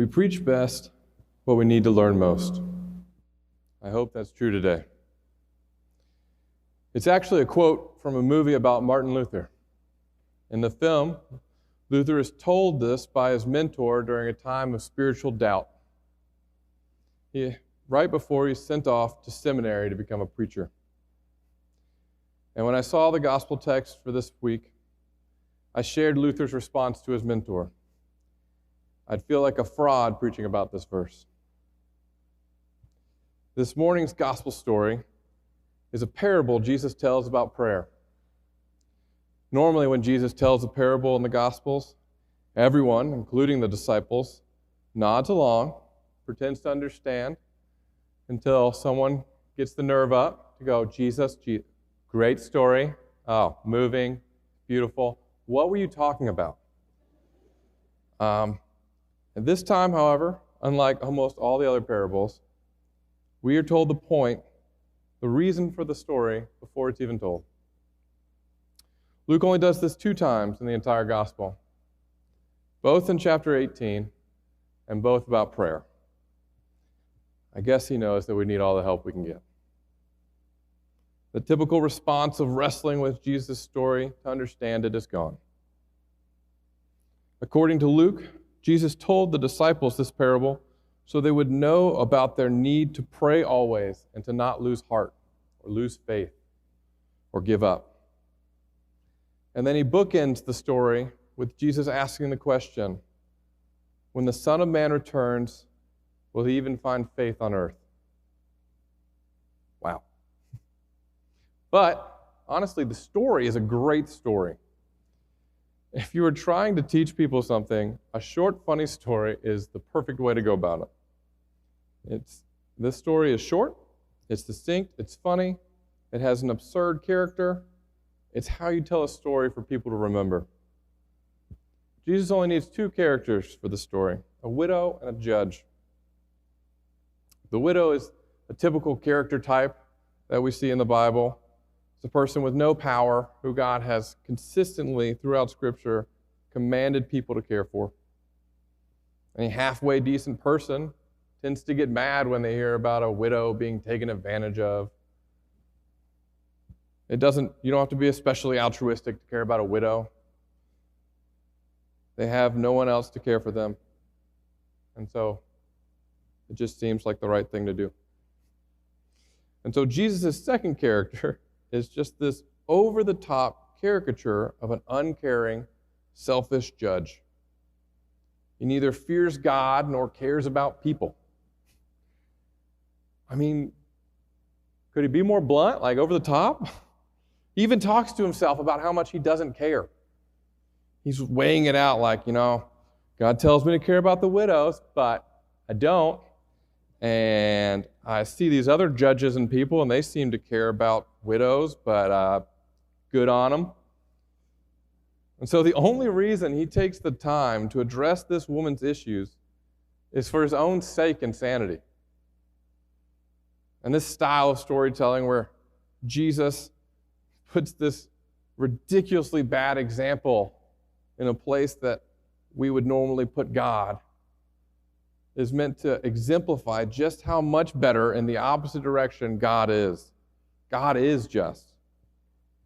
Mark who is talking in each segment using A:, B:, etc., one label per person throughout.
A: We preach best, but we need to learn most. I hope that's true today. It's actually a quote from a movie about Martin Luther. In the film, Luther is told this by his mentor during a time of spiritual doubt, right before he's sent off to seminary to become a preacher. And when I saw the gospel text for this week, I shared Luther's response to his mentor. I'd feel like a fraud preaching about this verse. This morning's gospel story is a parable Jesus tells about prayer. Normally, when Jesus tells a parable in the Gospels, everyone, including the disciples, nods along, pretends to understand, until someone gets the nerve up to go, Jesus, great story. Oh, moving, beautiful. What were you talking about? At this time, however, unlike almost all the other parables, we are told the point, the reason for the story before it's even told. Luke only does this 2 times in the entire gospel, both in chapter 18 and both about prayer. I guess he knows that we need all the help we can get. The typical response of wrestling with Jesus' story to understand it is gone. According to Luke, Jesus told the disciples this parable so they would know about their need to pray always and to not lose heart or lose faith or give up. And then he bookends the story with Jesus asking the question, when the Son of Man returns, will he even find faith on earth? Wow. But honestly, the story is a great story. If you were trying to teach people something, a short, funny story is the perfect way to go about it. This story is short, it's distinct, it's funny, it has an absurd character. It's how you tell a story for people to remember. Jesus only needs 2 characters for the story, a widow and a judge. The widow is a typical character type that we see in the Bible. It's a person with no power who God has consistently, throughout Scripture, commanded people to care for. Any halfway decent person tends to get mad when they hear about a widow being taken advantage of. You don't have to be especially altruistic to care about a widow. They have no one else to care for them. And so it just seems like the right thing to do. And so Jesus' second character is just this over-the-top caricature of an uncaring, selfish judge. He neither fears God nor cares about people. I mean, could he be more blunt, like over the top? He even talks to himself about how much he doesn't care. He's weighing it out like, God tells me to care about the widows, but I don't. And I see these other judges and people, and they seem to care about widows, but good on them. And so the only reason he takes the time to address this woman's issues is for his own sake and sanity. And this style of storytelling where Jesus puts this ridiculously bad example in a place that we would normally put God is meant to exemplify just how much better in the opposite direction God is. God is just.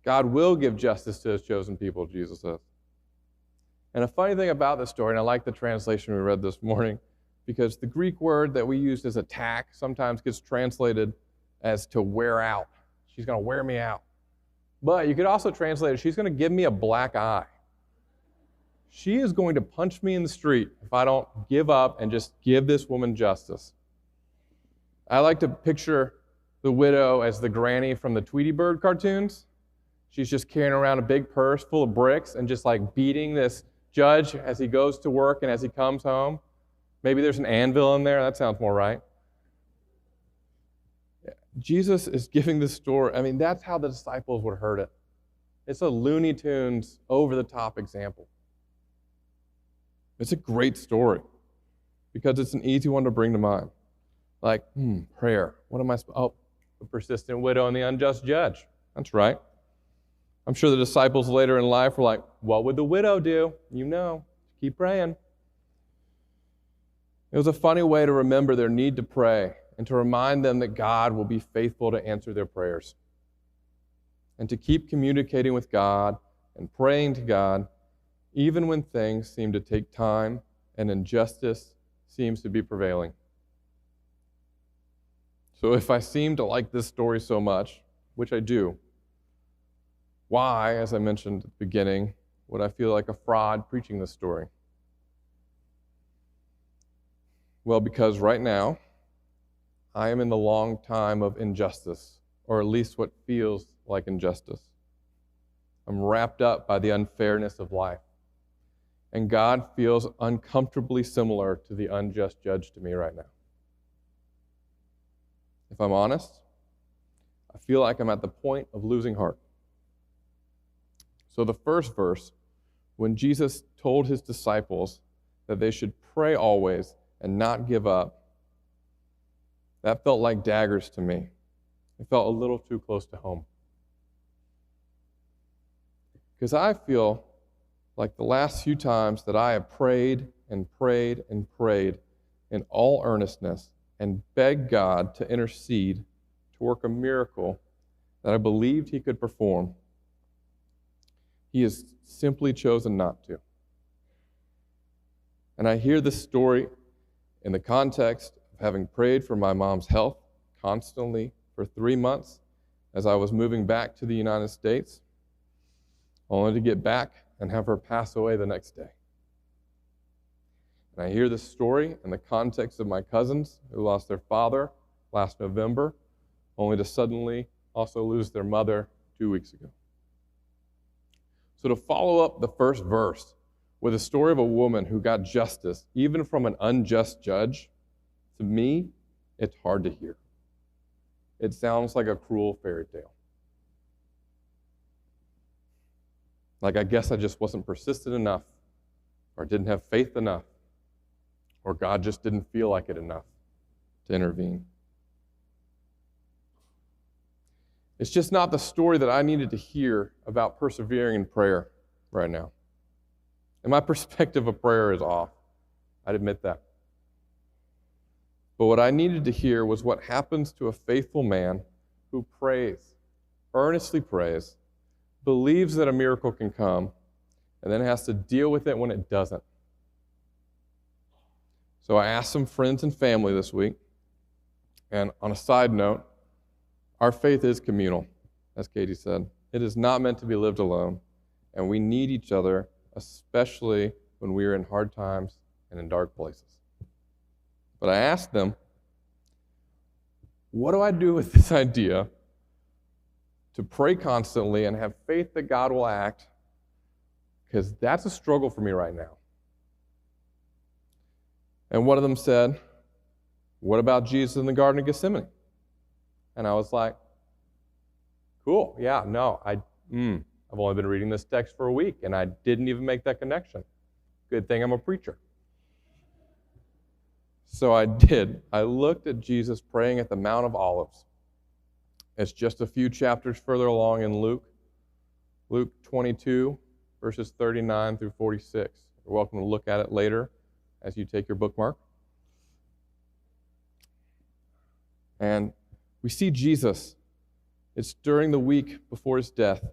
A: God will give justice to his chosen people, Jesus says. And a funny thing about this story, and I like the translation we read this morning, because the Greek word that we used as attack sometimes gets translated as to wear out. She's going to wear me out. But you could also translate it, she's going to give me a black eye. She is going to punch me in the street if I don't give up and just give this woman justice. I like to picture the widow as the granny from the Tweety Bird cartoons. She's just carrying around a big purse full of bricks and just like beating this judge as he goes to work and as he comes home. Maybe there's an anvil in there. That sounds more right. Jesus is giving this story. I mean, that's how the disciples would have heard it. It's a Looney Tunes over-the-top example. It's a great story because it's an easy one to bring to mind. Like, prayer. What am I supposed to... Oh, the persistent widow and the unjust judge. That's right. I'm sure the disciples later in life were like, what would the widow do? Keep praying. It was a funny way to remember their need to pray and to remind them that God will be faithful to answer their prayers and to keep communicating with God and praying to God even when things seem to take time and injustice seems to be prevailing. So if I seem to like this story so much, which I do, why, as I mentioned at the beginning, would I feel like a fraud preaching this story? Well, because right now, I am in the long time of injustice, or at least what feels like injustice. I'm wrapped up by the unfairness of life. And God feels uncomfortably similar to the unjust judge to me right now. If I'm honest, I feel like I'm at the point of losing heart. So the first verse, when Jesus told his disciples that they should pray always and not give up, that felt like daggers to me. It felt a little too close to home. Because I feel like the last few times that I have prayed and prayed and prayed in all earnestness and begged God to intercede, to work a miracle that I believed he could perform, he has simply chosen not to. And I hear this story in the context of having prayed for my mom's health constantly for 3 months as I was moving back to the United States, only to get back and have her pass away the next day. And I hear this story in the context of my cousins who lost their father last November, only to suddenly also lose their mother 2 weeks ago. So to follow up the first verse with a story of a woman who got justice, even from an unjust judge, to me, it's hard to hear. It sounds like a cruel fairy tale. Like, I guess I just wasn't persistent enough, or didn't have faith enough, or God just didn't feel like it enough to intervene. It's just not the story that I needed to hear about persevering in prayer right now. And my perspective of prayer is off. I'd admit that. But what I needed to hear was what happens to a faithful man who prays, earnestly prays, believes that a miracle can come, and then has to deal with it when it doesn't. So I asked some friends and family this week, and on a side note, our faith is communal, as Katie said. It is not meant to be lived alone, and we need each other, especially when we are in hard times and in dark places. But I asked them, what do I do with this idea to pray constantly and have faith that God will act? Because that's a struggle for me right now. And one of them said, what about Jesus in the Garden of Gethsemane? And I was like, cool, yeah, no, I've only been reading this text for a week, and I didn't even make that connection. Good thing I'm a preacher. So I did. I looked at Jesus praying at the Mount of Olives. It's just a few chapters further along in Luke 22, verses 39 through 46. You're welcome to look at it later as you take your bookmark. And we see Jesus. It's during the week before his death.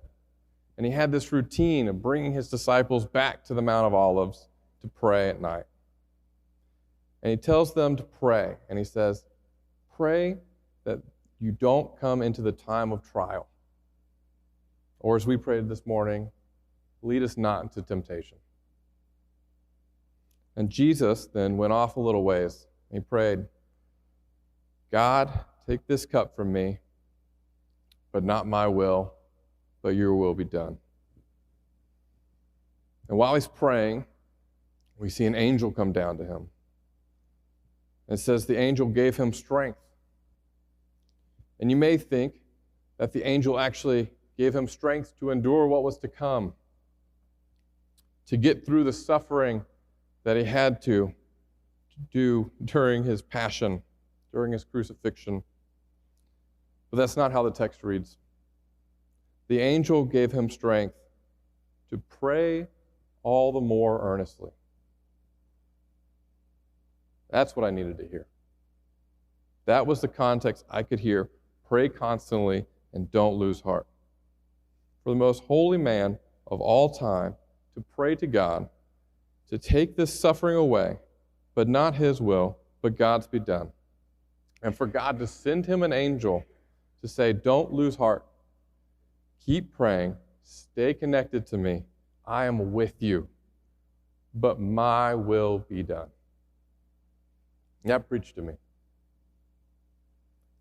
A: And he had this routine of bringing his disciples back to the Mount of Olives to pray at night. And he tells them to pray. And he says, pray that you don't come into the time of trial. Or as we prayed this morning, lead us not into temptation. And Jesus then went off a little ways. He prayed, God, take this cup from me, but not my will, but your will be done. And while he's praying, we see an angel come down to him. It says the angel gave him strength. And you may think that the angel actually gave him strength to endure what was to come, to get through the suffering that he had to do during his passion, during his crucifixion. But that's not how the text reads. The angel gave him strength to pray all the more earnestly. That's what I needed to hear. That was the context I could hear. Pray constantly and don't lose heart. For the most holy man of all time to pray to God, to take this suffering away, but not his will, but God's be done. And for God to send him an angel to say, don't lose heart. Keep praying. Stay connected to me. I am with you. But my will be done. That preached to me.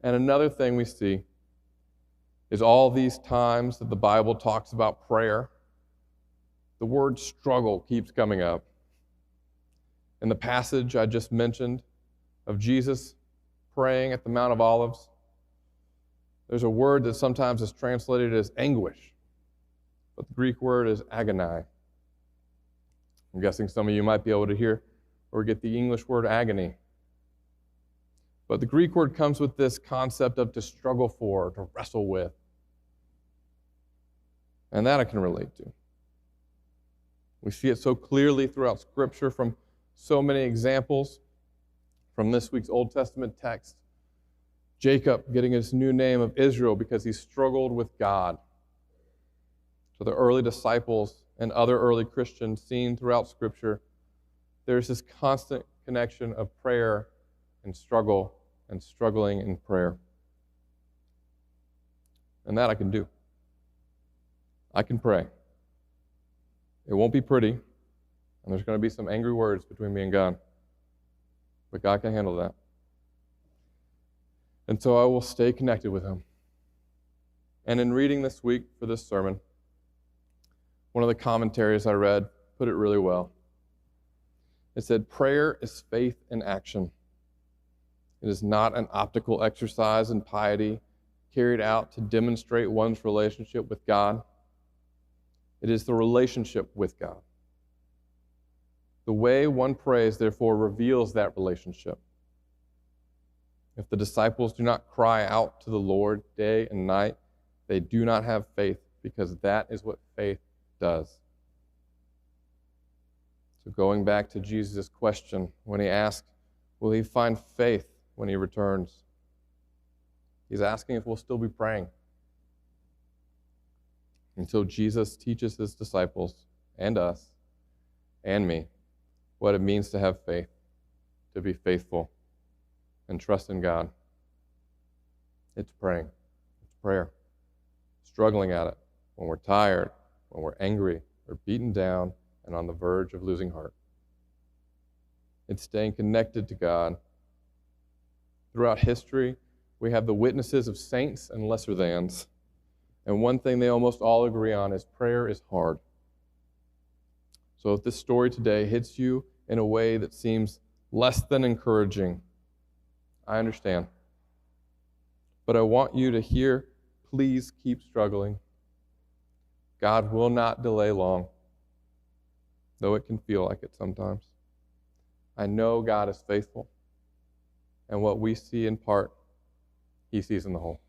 A: And another thing we see is all these times that the Bible talks about prayer, the word struggle keeps coming up. In the passage I just mentioned of Jesus praying at the Mount of Olives, there's a word that sometimes is translated as anguish, but the Greek word is agoni. I'm guessing some of you might be able to hear or get the English word agony. But the Greek word comes with this concept of to struggle for, to wrestle with. And that I can relate to. We see it so clearly throughout Scripture from so many examples. From this week's Old Testament text, Jacob getting his new name of Israel because he struggled with God. To the early disciples and other early Christians seen throughout Scripture, there's this constant connection of prayer and struggle and struggling in prayer. And that I can do. I can pray. It won't be pretty, and there's going to be some angry words between me and God. But God can handle that. And so I will stay connected with Him. And in reading this week for this sermon, one of the commentaries I read put it really well. It said, prayer is faith in action. It is not an optical exercise in piety carried out to demonstrate one's relationship with God. It is the relationship with God. The way one prays, therefore, reveals that relationship. If the disciples do not cry out to the Lord day and night, they do not have faith, because that is what faith does. So going back to Jesus' question, when he asked, will he find faith when he returns? He's asking if we'll still be praying. Until Jesus teaches his disciples and us and me what it means to have faith, to be faithful, and trust in God. It's praying. It's prayer. Struggling at it when we're tired, when we're angry, or beaten down, and on the verge of losing heart. It's staying connected to God. Throughout history, we have the witnesses of saints and lesser thans. And one thing they almost all agree on is prayer is hard. So if this story today hits you in a way that seems less than encouraging, I understand. But I want you to hear, please keep struggling. God will not delay long, though it can feel like it sometimes. I know God is faithful, and what we see in part, He sees in the whole.